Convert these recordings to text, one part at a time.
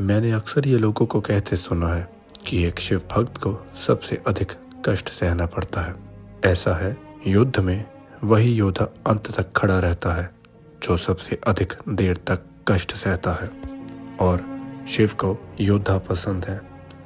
मैंने अक्सर ये लोगों को कहते सुना है कि एक शिव भक्त को सबसे अधिक कष्ट सहना पड़ता है। ऐसा है, युद्ध में वही योद्धा अंत तक खड़ा रहता है जो सबसे अधिक देर तक कष्ट सहता है। और शिव को योद्धा पसंद है,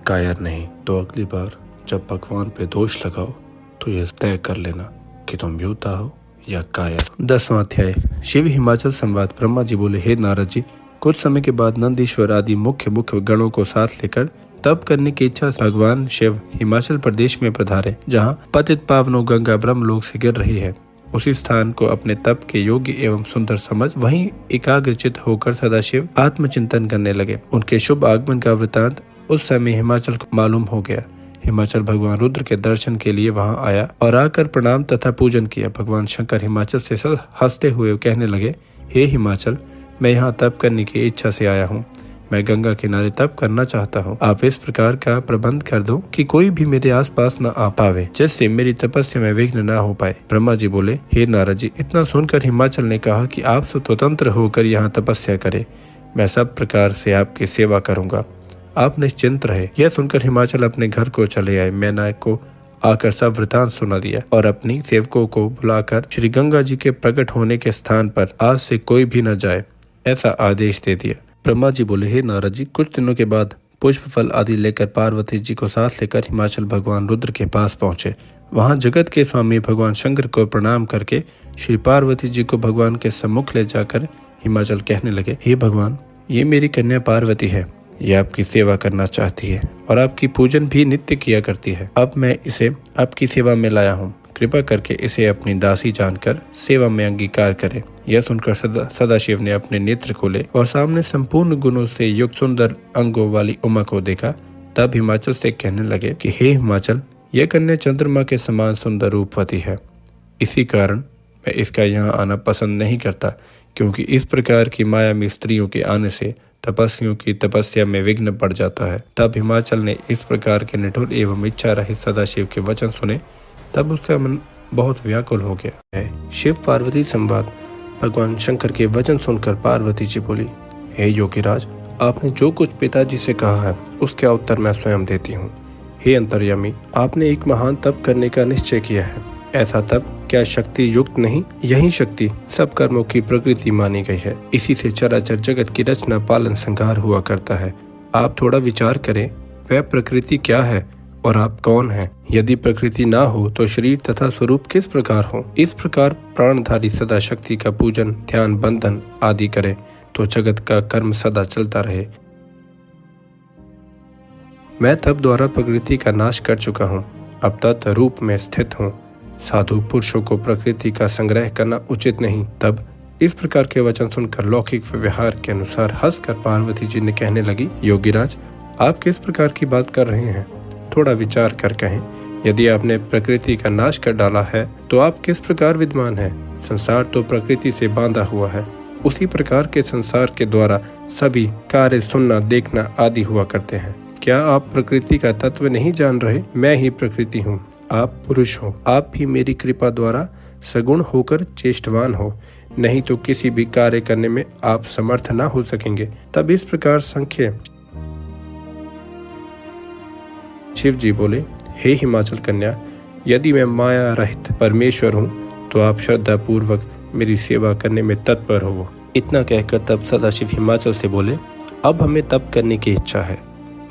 कायर नहीं। तो अगली बार जब भगवान पे दोष लगाओ तो ये तय कर लेना कि तुम योद्धा हो या कायर। 10वां अध्याय। शिव हिमाचल संवाद। ब्रह्मा जी बोले, हे नारद जी, कुछ समय के बाद नंदीश्वर आदि मुख्य गणों को साथ लेकर तप करने की इच्छा से भगवान शिव हिमाचल प्रदेश में पधारे, जहाँ पतित पावनो गंगा ब्रह्मलोक से गिर रही है। उसी स्थान को अपने तप के योग्य एवं सुंदर समझ वहीं एकाग्रचित होकर सदाशिव आत्मचिंतन करने लगे। उनके शुभ आगमन का वृतांत उस समय हिमाचल को मालूम हो गया। हिमाचल भगवान रुद्र के दर्शन के लिए वहां आया और आकर प्रणाम तथा पूजन किया। भगवान शंकर हिमाचल से हंसते हुए कहने लगे, हे हिमाचल, मैं यहाँ तप करने की इच्छा से आया हूँ। मैं गंगा किनारे तप करना चाहता हूँ। आप इस प्रकार का प्रबंध कर दो कि कोई भी मेरे आसपास न आ पावे, जिससे मेरी तपस्या में विघ्न न हो पाए। ब्रह्मा जी बोले, हे नारद जी, इतना सुनकर हिमाचल ने कहा कि आप स्वतंत्र होकर यहाँ तपस्या करें। मैं सब प्रकार से आपकी सेवा करूँगा, आप निश्चिंत रहे। यह सुनकर हिमाचल अपने घर को चले आए। मैना को आकर सब वृतांत सुना दिया और अपनी सेवकों को बुलाकर श्री गंगा जी के प्रकट होने के स्थान पर आज से कोई भी न जाए, ऐसा आदेश दे दिया। ब्रह्मा जी बोले, हे नारद जी, कुछ दिनों के बाद पुष्प फल आदि लेकर पार्वती जी को साथ लेकर हिमाचल भगवान रुद्र के पास पहुंचे। वहां जगत के स्वामी भगवान शंकर को प्रणाम करके श्री पार्वती जी को भगवान के सम्मुख ले जाकर हिमाचल कहने लगे, हे भगवान, ये मेरी कन्या पार्वती है। ये आपकी सेवा करना चाहती है और आपकी पूजन भी नित्य किया करती है। अब मैं इसे आपकी सेवा में लाया हूँ। कृपा करके इसे अपनी दासी जानकर सेवा में अंगीकार करें। यह सुनकर सदाशिव ने अपने नेत्र खोले और सामने संपूर्ण गुणों से युक्त सुंदर अंगों वाली उमा को देखा। तब हिमाचल से कहने लगे कि हे हिमाचल, यह कन्या चंद्रमा के समान सुंदर रूपवती है। इसी कारण मैं इसका यहाँ आना पसंद नहीं करता, क्योंकि इस प्रकार की मायावी स्त्रियों के आने से तपस्वियों की तपस्या में विघ्न पड़ जाता है। तब हिमाचल ने इस प्रकार के निठुर एवं इच्छा रहित सदाशिव के वचन सुने। तब उसका मन बहुत व्याकुल हो गया है। शिव पार्वती संवाद। भगवान शंकर के वचन सुनकर पार्वती जी बोली, हे योगीराज, आपने जो कुछ पिताजी से कहा है उसका उत्तर मैं स्वयं देती हूँ। हे अंतर्यामी, आपने एक महान तप करने का निश्चय किया है। ऐसा तप क्या शक्ति युक्त नहीं? यही शक्ति सब कर्मों की प्रकृति मानी गई है। इसी से चराचर जगत की रचना पालन संहार हुआ करता है। आप थोड़ा विचार करें, वह प्रकृति क्या है और आप कौन हैं? यदि प्रकृति ना हो तो शरीर तथा स्वरूप किस प्रकार हो? इस प्रकार प्राणधारी सदा शक्ति का पूजन, ध्यान, बंधन आदि करे तो जगत का कर्म सदा चलता रहे। मैं तप द्वारा प्रकृति का नाश कर चुका हूँ, अब तत् रूप में स्थित हूँ। साधु पुरुषों को प्रकृति का संग्रह करना उचित नहीं। तब इस प्रकार के वचन सुनकर लौकिक व्यवहार के अनुसार हंसकर पार्वती जी ने कहने लगी, योगीराज, आप किस प्रकार की बात कर रहे हैं? थोड़ा विचार कर कहें। यदि आपने प्रकृति का नाश कर डाला है तो आप किस प्रकार विद्वान हैं? संसार तो प्रकृति से बांधा हुआ है। उसी प्रकार के संसार के द्वारा सभी कार्य सुनना, देखना आदि हुआ करते हैं। क्या आप प्रकृति का तत्व नहीं जान रहे? मैं ही प्रकृति हूँ, आप पुरुष हो। आप भी मेरी कृपा द्वारा सगुण होकर चेष्टवान हो, नहीं तो किसी भी कार्य करने में आप समर्थ ना हो सकेंगे। तब इस प्रकार संख्य शिव जी बोले, हे हिमाचल कन्या, यदि मैं माया रहित परमेश्वर हूँ तो आप श्रद्धा पूर्वक मेरी सेवा करने में तत्पर हो। इतना कहकर तब सदाशिव हिमाचल से बोले, अब हमें तप करने की इच्छा है।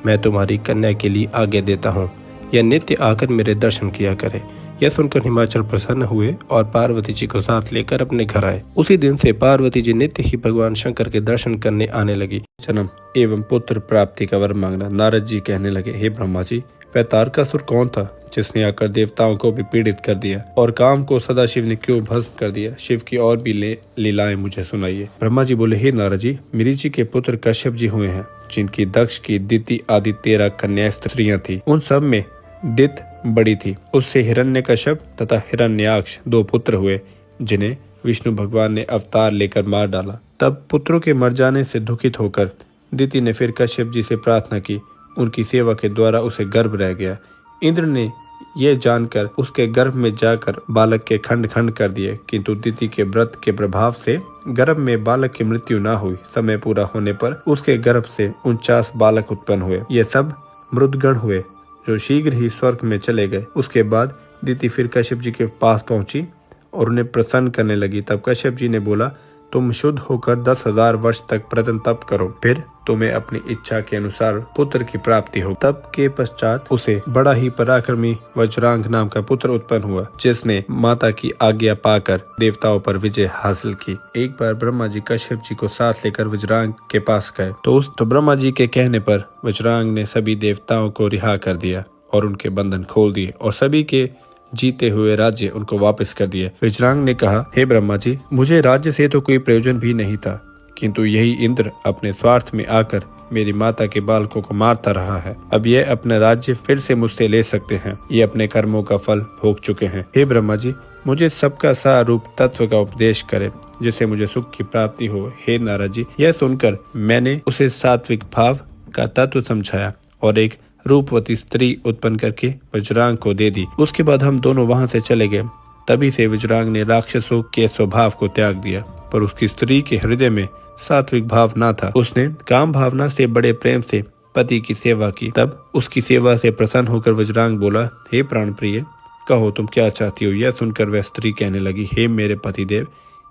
मैं तुम्हारी कन्या के लिए आगे देता हूँ, यह नित्य आकर मेरे दर्शन किया करे। यह सुनकर हिमाचल प्रसन्न हुए और पार्वती जी को साथ लेकर अपने घर आए। उसी दिन से पार्वती जी नित्य ही भगवान शंकर के दर्शन करने आने लगी। जन्म एवं पुत्र प्राप्ति का वर मांगना। नारद जी कहने लगे, हे ब्रह्मा जी, वह तारकासुर कौन था जिसने आकर देवताओं को भी पीड़ित कर दिया और काम को सदाशिव ने क्यों भस्म कर दिया? शिव की और भी लीलाएं मुझे सुनाइए। ब्रह्मा जी बोले, हे नारद जी, मरीचि के पुत्र कश्यप जी हुए हैं, जिनकी दक्ष की दिति आदि 13 कन्या स्त्रियां थी। उन सब में दित बड़ी थी। उससे हिरण्यकश्यप तथा हिरण्याक्ष 2 पुत्र हुए, जिन्हें विष्णु भगवान ने अवतार लेकर मार डाला। तब पुत्रों के मर जाने से दुखित होकर दिति ने फिर कश्यप जी से प्रार्थना की। उनकी सेवा के द्वारा उसे गर्भ रह गया। इंद्र ने ये जानकर उसके गर्भ में जाकर बालक के खंड खंड कर दिए, किंतु दिति के व्रत के प्रभाव से गर्भ में बालक की मृत्यु न हुई। समय पूरा होने पर उसके गर्भ से 49 बालक उत्पन्न हुए। ये सब मृदगण हुए जो शीघ्र ही स्वर्ग में चले गए। उसके बाद दिति फिर कश्यप जी के पास पहुंची और उन्हें प्रसन्न करने लगी। तब कश्यप जी ने बोला, तुम शुद्ध होकर 10,000 वर्ष तक प्रयत्न तप करो, फिर तुम्हें अपनी इच्छा के अनुसार पुत्र की प्राप्ति हो। तप के पश्चात उसे बड़ा ही पराक्रमी वज्रांग नाम का पुत्र उत्पन्न हुआ, जिसने माता की आज्ञा पाकर देवताओं पर विजय हासिल की। एक बार ब्रह्मा जी कश्यप जी को साथ लेकर वज्रांग के पास गए तो ब्रह्मा जी के कहने पर वज्रांग ने सभी देवताओं को रिहा कर दिया और उनके बंधन खोल दिए और सभी के जीते हुए राज्य उनको वापस कर दिए। वज्रांग ने कहा, हे ब्रह्मा जी, मुझे राज्य से तो कोई प्रयोजन भी नहीं था, किंतु यही इंद्र अपने स्वार्थ में आकर मेरी माता के बालकों को मारता रहा है। अब ये अपना राज्य फिर से मुझसे ले सकते हैं। ये अपने कर्मों का फल भोग चुके हैं। हे ब्रह्मा जी, मुझे सबका सारूप तत्व का उपदेश करे जिससे मुझे सुख की प्राप्ति हो। हे नारद जी, यह सुनकर मैंने उसे सात्विक भाव का तत्व समझाया और एक रूपवती स्त्री उत्पन्न करके वज्रांग को दे दी। उसके बाद हम दोनों वहां से चले गए। तभी से वज्रांग ने राक्षसों के स्वभाव को त्याग दिया, पर उसकी स्त्री के हृदय में सात्विक भाव न था। उसने काम भावना से बड़े प्रेम से पति की सेवा की। तब उसकी सेवा से प्रसन्न होकर वज्रांग बोला, हे प्राण प्रिय, कहो तुम क्या चाहती हो। यह सुनकर वह स्त्री कहने लगी, हे मेरे पतिदेव,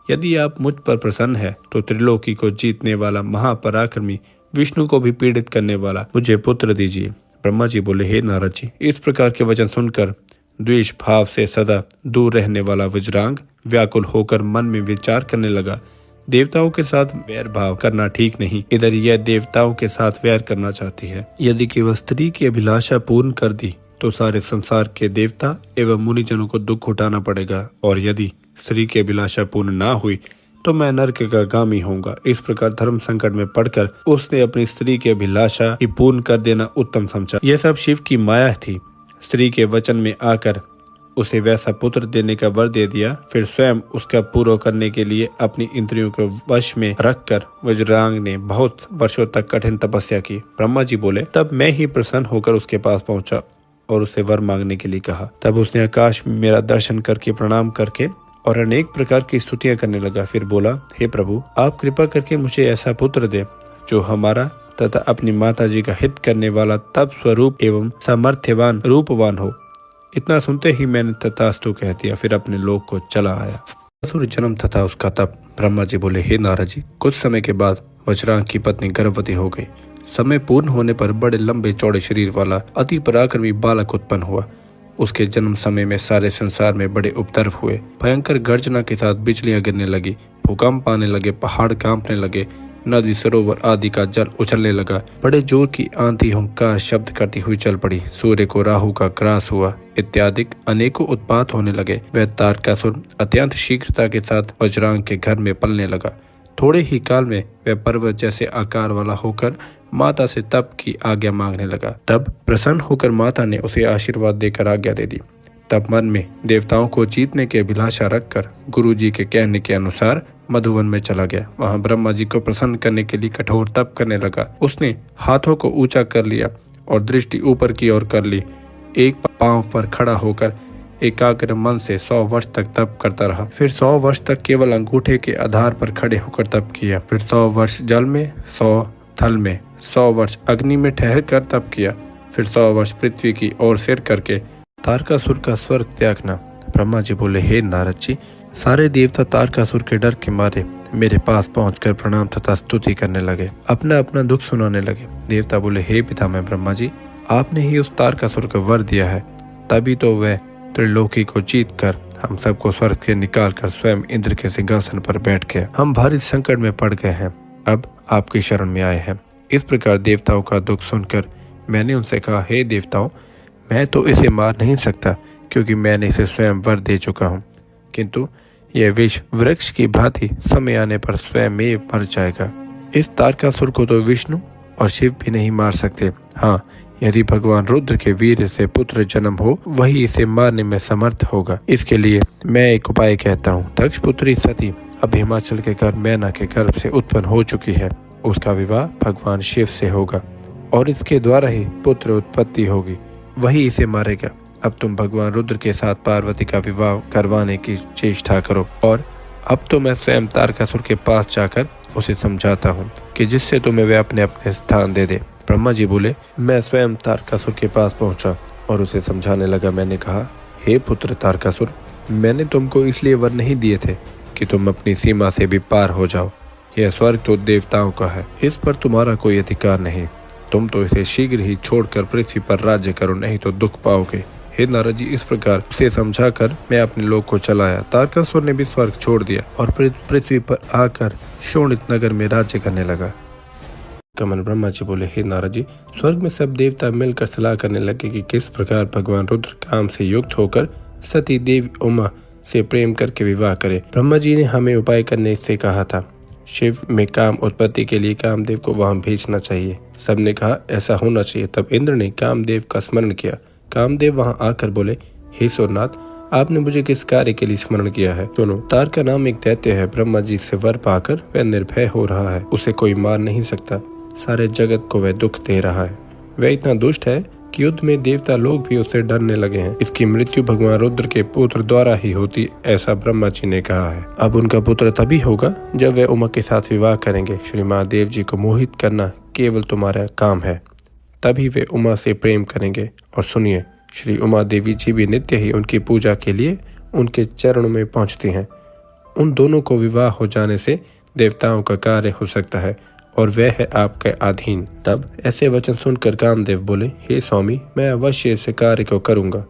यदि आप मुझ पर प्रसन्न है तो त्रिलोकी को जीतने वाला महापराक्रमी विष्णु को भी पीड़ित करने वाला मुझे पुत्र दीजिए। ब्रह्मा जी बोले, हे नारद जी, इस प्रकार के वचन सुनकर द्वेष भाव से सदा दूर रहने वाला वज्रांग व्याकुल होकर मन में विचार करने लगा, देवताओं के साथ वैर भाव करना ठीक नहीं। इधर यह देवताओं के साथ वैर करना चाहती है। यदि केवल स्त्री की अभिलाषा पूर्ण कर दी तो सारे संसार के देवता एवं मुनिजनों को दुख उठाना पड़ेगा, और यदि स्त्री की अभिलाषा पूर्ण ना हुई तो मैं नरक का गामी होऊंगा। इस प्रकार धर्म संकट में पड़कर उसने अपनी स्त्री की अभिलाषा ही पूर्ण कर देना उत्तम समझा। यह सब शिव की माया थी। स्त्री के वचन में आकर उसे वैसा पुत्र देने का वर दे दिया। फिर स्वयं उसका पूरा करने के लिए अपनी इंद्रियों को वश में रखकर वज्रांग ने बहुत वर्षों तक कठिन तपस्या की। ब्रह्मा जी बोले, तब मैं ही प्रसन्न होकर उसके पास पहुंचा और उसे वर मांगने के लिए कहा। तब उसने आकाश में मेरा दर्शन करके प्रणाम करके और अनेक प्रकार की स्तुतियां करने लगा। फिर बोला, हे प्रभु, आप कृपा करके मुझे ऐसा पुत्र दे जो हमारा तथा अपनी माता जी का हित करने वाला तप स्वरूप एवं सामर्थ्यवान रूपवान हो। इतना सुनते ही मैंने तथास्तु कह दिया, फिर अपने लोक को चला आया। असुर जन्म तथा उसका तप। ब्रह्मा जी बोले, हे नारद जी, कुछ समय के बाद वज्रांग की पत्नी गर्भवती हो गई। समय पूर्ण होने पर बड़े लंबे चौड़े शरीर वाला अति पराक्रमी बालक उत्पन्न हुआ। उसके जन्म समय में सारे संसार में बड़े उपद्रव हुए। भयंकर गर्जना के साथ बिजलियां गिरने लगी, भूकंप आने लगे, पहाड़ कांपने लगे, नदी सरोवर आदि का जल उछलने लगा। बड़े जोर की आंधी हुंकार शब्द करती हुई चल पड़ी। सूर्य को राहु का ग्रास हुआ इत्यादि अनेकों उत्पात होने लगे। वह तारकासुर अत्यंत शीघ्रता के साथ वज्रांग के घर में पलने लगा। थोड़े ही काल में वह पर्वत जैसे आकार वाला होकर माता से तप की आज्ञा मांगने लगा। तब प्रसन्न होकर माता ने उसे आशीर्वाद देकर आज्ञा दे दी। तब मन में देवताओं को जीतने की अभिलाषा रखकर गुरु जी के कहने के अनुसार मधुवन में चला गया। वहां ब्रह्मा जी को प्रसन्न करने के लिए कठोर तप करने लगा। उसने हाथों को ऊंचा कर लिया और दृष्टि ऊपर की ओर कर ली। एक पांव पर खड़ा होकर एकाग्र मन से 100 वर्ष तक तप करता रहा। फिर 100 वर्ष तक केवल अंगूठे के आधार पर खड़े होकर तप किया। फिर 100 वर्ष जल में, 100 थल में, 100 वर्ष अग्नि में ठहर कर तप किया। फिर 100 वर्ष पृथ्वी की ओर सिर करके तारकासुर का स्वर्ग त्यागना। ब्रह्मा जी बोले, हे नारद जी, सारे देवता तारकासुर के डर के मारे मेरे पास पहुंचकर प्रणाम तथा स्तुति करने लगे, अपना अपना दुख सुनाने लगे। देवता बोले, हे पितामह ब्रह्मा जी, आपने ही उस तारकासुर को वर दिया है, तभी तो वह त्रिलोकी को जीत कर हम सबको स्वर्ग से निकाल कर स्वयं इंद्र के सिंहासन पर बैठ गया। हम भारी संकट में पड़ गए हैं, अब आपकी शरण में आए हैं। इस प्रकार देवताओं का दुख सुनकर मैंने उनसे कहा, हे देवताओं, मैं तो इसे मार नहीं सकता क्योंकि मैंने इसे स्वयं वर दे चुका हूँ, किंतु यह विष वृक्ष की भांति समय आने पर स्वयं में मर जाएगा। इस तारकासुर को तो विष्णु और शिव भी नहीं मार सकते। हाँ, यदि भगवान रुद्र के वीर से पुत्र जन्म हो, वही इसे मारने में समर्थ होगा। इसके लिए मैं एक उपाय कहता हूँ। दक्ष पुत्री सती अब हिमाचल के घर मैना के गर्भ से उत्पन्न हो चुकी है। उसका विवाह भगवान शिव से होगा और इसके द्वारा ही पुत्र उत्पत्ति होगी। वही इसे मारेगा। अब तुम भगवान रुद्र के साथ पार्वती का विवाह करवाने की चेष्टा करो, और अब तो मैं स्वयं तारकासुर के पास जाकर उसे समझाता हूँ कि जिससे तुम्हें वे अपने अपने स्थान दे दे। ब्रह्मा जी बोले, मैं स्वयं तारकासुर के पास पहुंचा और उसे समझाने लगा। मैंने कहा, हे पुत्र तारकासुर, मैंने तुमको इसलिए वर नहीं दिए थे कि तुम अपनी सीमा से भी पार हो जाओ। यह स्वर्ग तो देवताओं का है, इस पर तुम्हारा कोई अधिकार नहीं। तुम तो इसे शीघ्र ही छोड़कर पृथ्वी पर राज्य करो, नहीं तो दुख पाओगे। हे नारद जी, इस प्रकार उसे समझाकर मैं अपने लोक को चला आया। तारकासुर ने भी स्वर्ग छोड़ दिया और पृथ्वी पर आकर शोणित नगर में राज्य करने लगा। कमल ब्रह्मा जी बोले, हे नारद जी, स्वर्ग में सब देवता मिलकर सलाह करने लगे कि किस प्रकार भगवान रुद्र काम से युक्त होकर सती देवी उमा से प्रेम करके विवाह करे। ब्रह्मा जी ने हमें उपाय करने से कहा था। शिव में काम उत्पत्ति के लिए कामदेव को वहां भेजना चाहिए। सबने कहा ऐसा होना चाहिए। तब इंद्र ने कामदेव का स्मरण किया। कामदेव वहां आकर बोले, हे सोरनाथ, आपने मुझे किस कार्य के लिए स्मरण किया है? सुनो, तारका नाम एक दैत्य है। ब्रह्मा जी से वर पाकर वह निर्भय हो रहा है। उसे कोई मार नहीं सकता। सारे जगत को वह दुख दे रहा है। वह इतना दुष्ट है कि युद्ध में देवता लोग भी उससे डरने लगे हैं। इसकी मृत्यु भगवान रुद्र के पुत्र द्वारा ही होती, ऐसा ब्रह्मा जी ने कहा है। अब उनका पुत्र तभी होगा जब वे उमा के साथ विवाह करेंगे। श्री महादेव जी को मोहित करना केवल तुम्हारा काम है, तभी वे उमा से प्रेम करेंगे। और सुनिए, श्री उमा देवी जी भी नित्य ही उनकी पूजा के लिए उनके चरणों में पहुंचती हैं। उन दोनों को विवाह हो जाने से देवताओं का कार्य हो सकता है और वह है आपके अधीन। तब ऐसे वचन सुनकर कामदेव बोले, हे स्वामी, मैं अवश्य इस कार्य को करूंगा।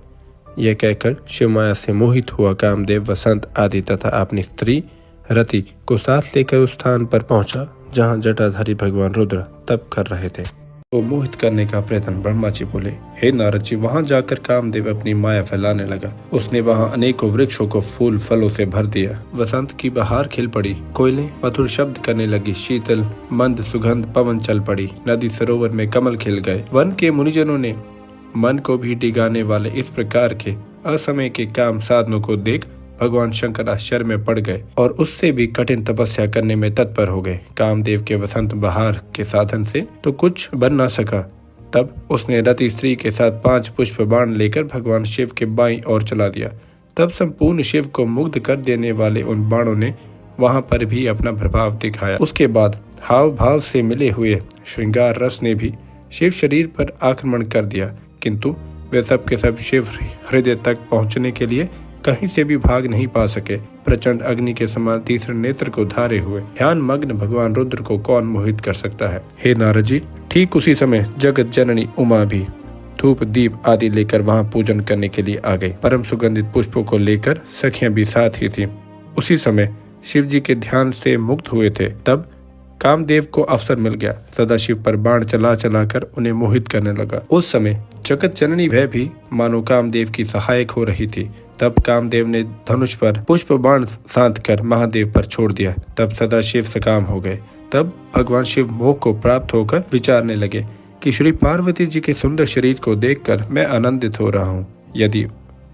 यह कहकर शिव माया से मोहित हुआ कामदेव वसंत आदि तथा अपनी स्त्री रति को साथ लेकर उस स्थान पर पहुंचा जहां जटाधारी भगवान रुद्र तप कर रहे थे। वो मोहित करने का प्रयत्न। ब्रह्मा जी बोले, हे नारद जी, वहां जाकर कामदेव अपनी माया फैलाने लगा। उसने वहां अनेकों वृक्षों को फूल फलों से भर दिया। वसंत की बहार खिल पड़ी। कोयलें मधुर शब्द करने लगी। शीतल मंद सुगंध पवन चल पड़ी। नदी सरोवर में कमल खिल गए। वन के मुनिजनों ने मन को भी डिगाने वाले इस प्रकार के असमय के काम साधनों को देख भगवान शंकर आश्चर्य में पड़ गए और उससे भी कठिन तपस्या करने में तत्पर हो गए। कामदेव के वसंत बहार के साधन से तो कुछ बन न सका। तब उसने रति स्त्री के साथ 5 पुष्प बाण लेकर भगवान शिव के बाईं ओर चला दिया। तब संपूर्ण शिव को मुग्ध कर देने वाले उन बाणों ने वहां पर भी अपना प्रभाव दिखाया। उसके बाद हाव भाव से मिले हुए श्रृंगार रस ने भी शिव शरीर पर आक्रमण कर दिया, किंतु वे सब के सब शिव हृदय तक पहुंचने के लिए कहीं से भी भाग नहीं पा सके। प्रचंड अग्नि के समान तीसरे नेत्र को धारे हुए ध्यान मग्न भगवान रुद्र को कौन मोहित कर सकता है? हे नारद जी, ठीक उसी समय जगत जननी उमा भी धूप दीप आदि लेकर वहां पूजन करने के लिए आ गई। परम सुगंधित पुष्पों को लेकर सखियां भी साथ ही थी। उसी समय शिव जी के ध्यान से मुक्त हुए थे। तब कामदेव को अवसर मिल गया। सदाशिव पर बाण चला चला कर उन्हें मोहित करने लगा। उस समय जगत जननी वह भी मानो कामदेव की सहायक हो रही थी। तब कामदेव ने धनुष पर पुष्प बाण साध कर महादेव पर छोड़ दिया। तब सदाशिव सकाम हो गए। तब भगवान शिव मोह को प्राप्त होकर विचारने लगे कि श्री पार्वती जी के सुंदर शरीर को देखकर मैं आनंदित हो रहा हूँ। यदि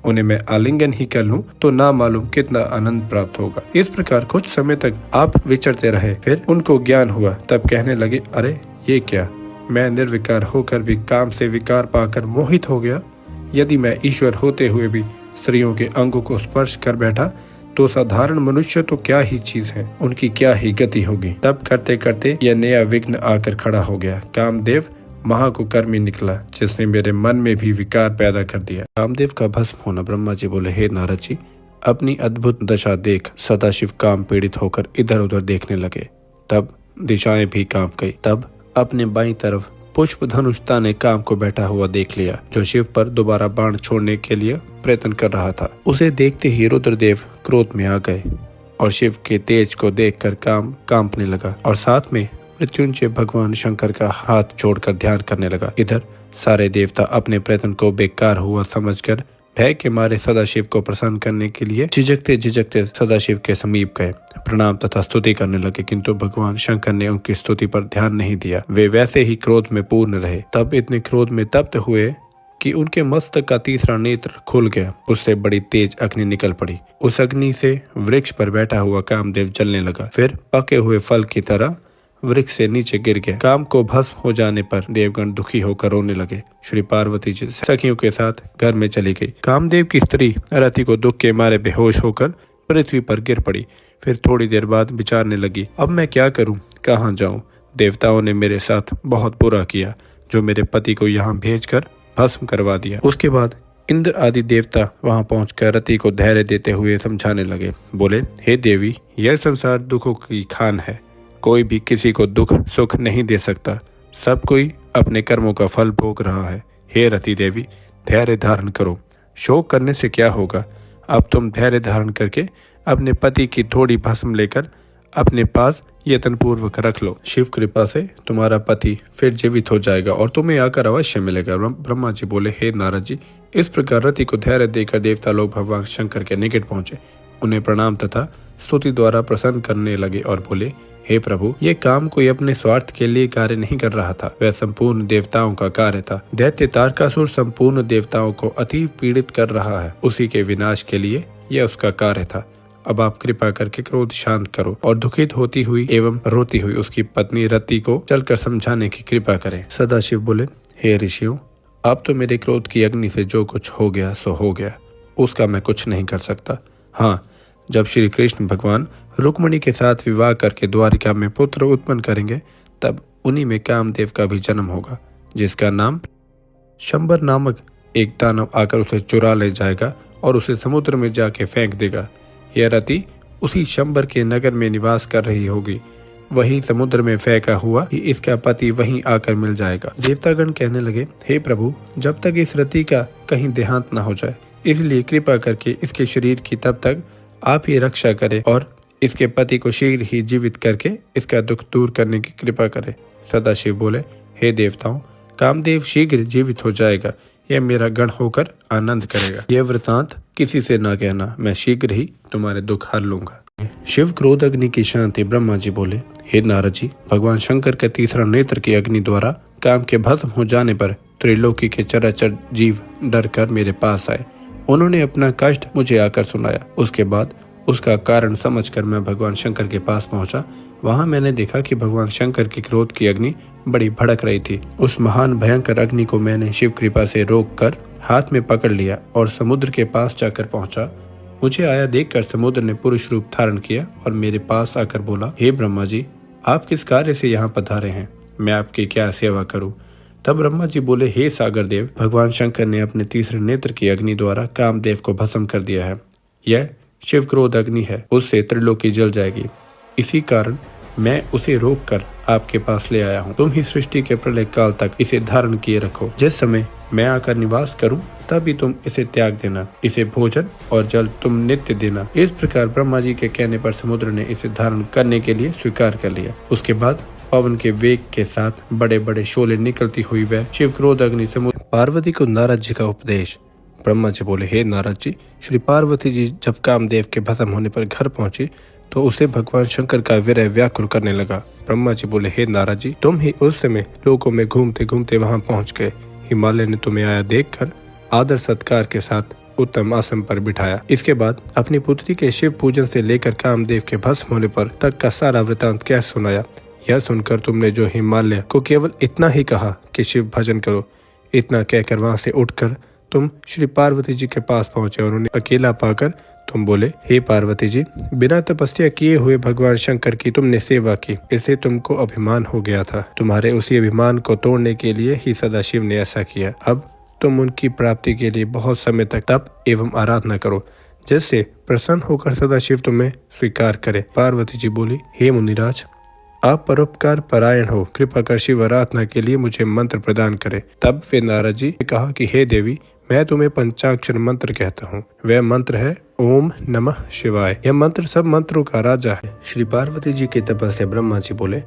उन्हें मैं आलिंगन ही कर लूं तो ना मालूम कितना आनंद प्राप्त होगा। इस प्रकार कुछ समय तक आप विचरते रहे। फिर उनको ज्ञान हुआ। तब कहने लगे, अरे ये क्या, मैं निर्विकार होकर भी काम से विकार पाकर मोहित हो गया। यदि मैं ईश्वर होते हुए भी स्त्रियों के अंगों को स्पर्श कर बैठा तो साधारण मनुष्य तो क्या ही चीज है, उनकी क्या ही गति होगी। तब करते करते यह नया विघ्न आकर खड़ा हो गया। कामदेव महाकुकर्मी निकला, जिसने मेरे मन में भी विकार पैदा कर दिया। कामदेव का भस्म होना। ब्रह्मा जी बोले, हे नारद जी, अपनी अद्भुत दशा देख सदाशिव काम पीड़ित होकर इधर उधर देखने लगे। तब दिशाएं भी कांप गई। तब अपने बाईं तरफ पुष्प धनुषता ने काम को बैठा हुआ देख लिया, जो शिव पर दोबारा बाण छोड़ने के लिए प्रयत्न कर रहा था। उसे देखते ही रुद्रदेव क्रोध में आ गए और शिव के तेज को देखकर काम कांपने लगा और साथ में मृत्युंजय भगवान शंकर का हाथ जोड़कर ध्यान करने लगा। इधर सारे देवता अपने प्रयत्न को बेकार हुआ समझकर भय के मारे सदाशिव को प्रसन्न करने के लिए झिझकते झिझकते सदाशिव के समीप गए, प्रणाम तथा स्तुति करने लगे, किंतु भगवान शंकर ने उनकी स्तुति पर ध्यान नहीं दिया। वे वैसे ही क्रोध में पूर्ण रहे। तब इतने क्रोध में तप्त हुए कि उनके मस्तक का तीसरा नेत्र खुल गया। उससे बड़ी तेज अग्नि निकल पड़ी। उस अग्नि से वृक्ष पर बैठा हुआ कामदेव जलने लगा। फिर पके हुए फल की तरह वृक्ष से नीचे गिर गया। काम को भस्म हो जाने पर देवगण दुखी होकर रोने लगे। श्री पार्वती जी सखियों के साथ घर में चली गई। कामदेव की स्त्री रति को दुख के मारे बेहोश होकर पृथ्वी पर गिर पड़ी। फिर थोड़ी देर बाद विचारने लगी, अब मैं क्या करूं, कहाँ जाऊं? देवताओं ने मेरे साथ बहुत बुरा किया, जो मेरे पति को यहाँ भेजकर भस्म करवा दिया। उसके बाद इंद्र आदि देवता वहां पहुंचकर रति को धैर्य देते हुए समझाने लगे। बोले, हे देवी, यह संसार दुखों की खान है। कोई भी किसी को दुख सुख नहीं दे सकता। सब कोई अपने कर्मों का फल भोग रहा है। हे रति देवी, धैर्य धारण करो। शोक करने से क्या होगा? अब तुम धैर्य धारण करके अपने पति की थोड़ी भस्म लेकर अपने पास यत्न पूर्वक रख लो। शिव कृपा से तुम्हारा पति फिर जीवित हो जाएगा और तुम्हें आकर अवश्य मिलेगा। ब्रह्मा जी बोले, हे नारद जी, इस प्रकार रति को धैर्य देकर देवता लोग भगवान शंकर के निकट पहुंचे। उन्हें प्रणाम तथा स्तुति द्वारा प्रसन्न करने लगे और बोले, हे प्रभु, ये काम कोई अपने स्वार्थ के लिए कार्य नहीं कर रहा था, वह संपूर्ण देवताओं का कार्य था। दैत्य तारकासुर संपूर्ण देवताओं को अतीव पीड़ित कर रहा है। उसी के विनाश के लिए यह उसका कार्य था। अब आप कृपा करके क्रोध शांत करो और दुखित होती हुई एवं रोती हुई उसकी पत्नी रति को चलकर समझाने की कृपा करें। सदाशिव बोले, हे ऋषियों, अब तो मेरे क्रोध की अग्नि से जो कुछ हो गया सो हो गया, उसका मैं कुछ नहीं कर सकता। हाँ, जब श्री कृष्ण भगवान रुक्मिणी के साथ विवाह करके द्वारिका में पुत्र उत्पन्न करेंगे, तब उन्हीं में कामदेव का भी जन्म होगा, जिसका नाम शंबर नामक एक दानव आकर उसे चुरा ले जाएगा और उसे समुद्र में जाके फेंक देगा। यह रति उसी शंबर के नगर में निवास कर रही होगी। वही समुद्र में फेंका हुआ ही इसका पति वहीं आकर मिल जाएगा। देवतागण कहने लगे, हे प्रभु, जब तक इस रति का कहीं देहांत न हो जाए, इसलिए कृपा करके इसके शरीर की तब तक आप ही रक्षा करें और इसके पति को शीघ्र ही जीवित करके इसका दुख दूर करने की कृपा करें। सदाशिव बोले, हे देवताओं, कामदेव शीघ्र जीवित हो जाएगा। यह मेरा गण होकर आनंद करेगा। यह वृतांत किसी से न कहना, मैं शीघ्र ही तुम्हारे दुख हर लूंगा। शिव क्रोध अग्नि की शांति। ब्रह्मा जी बोले, हे नारद जी, भगवान शंकर के तीसरा नेत्र की अग्नि द्वारा काम के भस्म हो जाने पर त्रिलोकी के चराचर जीव डर कर मेरे पास आए। उन्होंने अपना कष्ट मुझे आकर सुनाया। उसके बाद उसका कारण समझकर मैं भगवान शंकर के पास पहुंचा। वहां मैंने देखा कि भगवान शंकर की क्रोध की अग्नि बड़ी भड़क रही थी। उस महान भयंकर अग्नि को मैंने शिव कृपा से रोककर हाथ में पकड़ लिया और समुद्र के पास जाकर पहुंचा। मुझे आया देखकर समुद्र ने पुरुष रूप धारण किया और मेरे पास आकर बोला, हे ब्रह्मा जी, आप किस कार्य से यहाँ पधारे हैं? मैं आपकी क्या सेवा करूं? तब ब्रह्मा जी बोले, हे सागर देव, भगवान शंकर ने अपने तीसरे नेत्र की अग्नि द्वारा कामदेव को भस्म कर दिया है। यह शिव क्रोध अग्नि है, उससे त्रिलोकी जल जाएगी। इसी कारण मैं उसे रोककर आपके पास ले आया हूँ। तुम ही सृष्टि के प्रलय काल तक इसे धारण किए रखो। जिस समय मैं आकर निवास करूं, तभी तुम इसे त्याग देना। इसे भोजन और जल तुम नित्य देना। इस प्रकार ब्रह्मा जी के कहने पर समुद्र ने इसे धारण करने के लिए स्वीकार कर लिया। उसके बाद पवन के वेग के साथ बड़े बड़े शोले निकलती हुई वह शिव क्रोध अग्नि समुद्र। पार्वती को नारद जी का उपदेश। ब्रह्मा जी बोले, हे नारद जी, श्री पार्वती जी जब कामदेव के भस्म होने पर घर पहुंची तो उसे भगवान शंकर का विरह व्याकुल करने लगा। ब्रह्मा जी बोले, हे नारद जी, तुम ही उस समय लोगों में घूमते घूमते वहां पहुंच गए। हिमालय ने तुम्हें आया देखकर आदर सत्कार के साथ उत्तम आसन पर बिठाया। इसके बाद अपनी पुत्री के शिव पूजन से लेकर कामदेव के भस्म होने पर तक का सारा वृतांत क्या सुनाया। यह सुनकर तुमने जो हिमालय को केवल इतना ही कहा कि शिव भजन करो, इतना कहकर वहां से उठकर तुम श्री पार्वती जी के पास पहुंचे और उन्हें अकेला पाकर तुम बोले, हे पार्वती जी, बिना तपस्या किए हुए भगवान शंकर की तुमने सेवा की, इससे तुमको अभिमान हो गया था। तुम्हारे उसी अभिमान को तोड़ने के लिए ही सदाशिव ने ऐसा किया। अब तुम उनकी प्राप्ति के लिए बहुत समय तक तप एवं आराधना करो, जिससे प्रसन्न होकर सदाशिव तुम्हें स्वीकार करे। पार्वती जी बोली, हे मुनिराज, आप परोपकार परायण हो, कृपा कर शिव आराधना के लिए मुझे मंत्र प्रदान करें। तब वे नारद जी ने कहा कि हे देवी, मैं तुम्हें पंचाक्षर मंत्र कहता हूँ। वह मंत्र है ओम नमः शिवाय। यह मंत्र सब मंत्रों का राजा है। श्री पार्वती जी की तपस्या। ब्रह्मा जी बोले,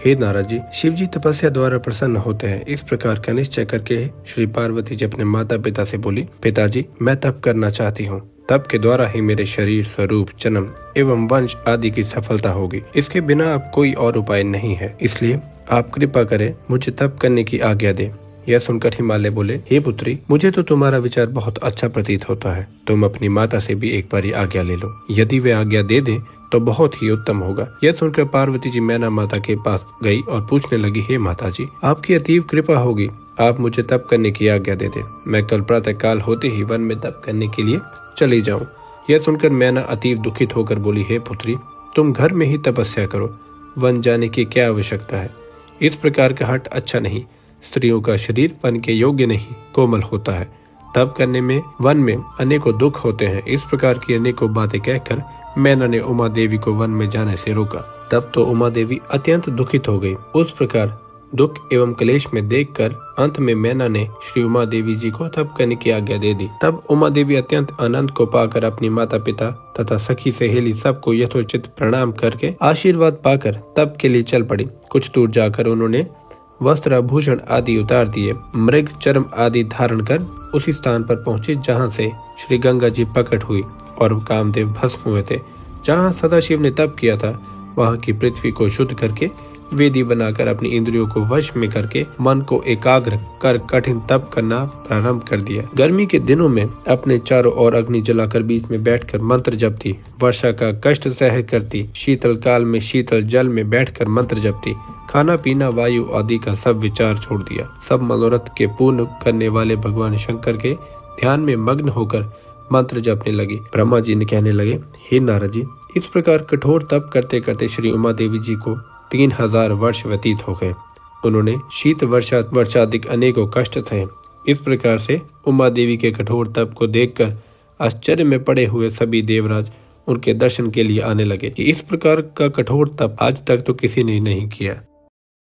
हे नारद जी, शिव जी तपस्या द्वारा प्रसन्न होते हैं। इस प्रकार का निश्चय करके श्री पार्वती जी अपने माता पिता से बोली, पिताजी, मैं तप करना चाहती हूँ। तप के द्वारा ही मेरे शरीर, स्वरूप, जन्म एवं वंश आदि की सफलता होगी। इसके बिना अब कोई और उपाय नहीं है। इसलिए आप कृपा करें, मुझे तप करने की आज्ञा दें। यह सुनकर हिमालय बोले, हे पुत्री, मुझे तो तुम्हारा विचार बहुत अच्छा प्रतीत होता है। तुम अपनी माता से भी एक बारी आज्ञा ले लो। यदि वे आज्ञा दे दें तो बहुत ही उत्तम होगा। यह सुनकर पार्वती जी मैना माता के पास गई और पूछने लगी, हे माता जी, आपकी अतीव कृपा होगी, आप मुझे तप करने की आज्ञा दे दें। मैं कल प्रातः काल होते ही वन में तप करने के लिए चली जाऊं। यह सुनकर मैना अतीव दुखित होकर बोली, हे पुत्री, तुम घर में ही तपस्या करो, वन जाने की क्या आवश्यकता है। इस प्रकार का हट अच्छा नहीं। स्त्रियों का शरीर वन के योग्य नहीं, कोमल होता है। तप करने में वन में अनेकों दुख होते हैं। इस प्रकार की अनेकों बातें कहकर मैना ने उमा देवी को वन में जाने से रोका। तब तो उमा देवी अत्यंत दुखित हो गई। उस प्रकार दुख एवं क्लेश में देखकर अंत में मैना ने श्री उमा देवी जी को तप करने की आज्ञा दे दी। तब उमा देवी अत्यंत आनंद को पाकर अपनी माता पिता तथा सखी सहेली सबको यथोचित प्रणाम करके आशीर्वाद पाकर तप के लिए चल पड़ी। कुछ दूर जाकर उन्होंने वस्त्र आभूषण आदि उतार दिए, मृग चर्म आदि धारण कर उसी स्थान पर पहुंची जहां से श्री गंगा जी प्रकट हुई और कामदेव भस्म हुए थे। जहां सदाशिव ने तप किया था, वहां की पृथ्वी को शुद्ध करके वेदी बनाकर अपनी इंद्रियों को वश में करके मन को एकाग्र कर कठिन तप करना प्रारंभ कर दिया। गर्मी के दिनों में अपने चारों ओर अग्नि जलाकर बीच में बैठकर मंत्र जपती, वर्षा का कष्ट सह करती, शीतल काल में शीतल जल में बैठकर मंत्र जपती, खाना पीना वायु आदि का सब विचार छोड़ दिया। सब मनोरथ के पूर्ण करने वाले भगवान शंकर के ध्यान में मग्न होकर मंत्र जपने लगी। ब्रह्मा जी ने कहने लगे, हे नारद जी, इस प्रकार कठोर तप करते करते श्री उमा देवी जी को 3000 वर्ष व्यतीत हो गए। उन्होंने शीत वर्षाधिक अनेकों कष्ट थे। इस प्रकार से उमा देवी के कठोर तप को देखकर आश्चर्य में पड़े हुए सभी देवराज उनके दर्शन के लिए आने लगे कि इस प्रकार का कठोर तप आज तक तो किसी ने नहीं किया।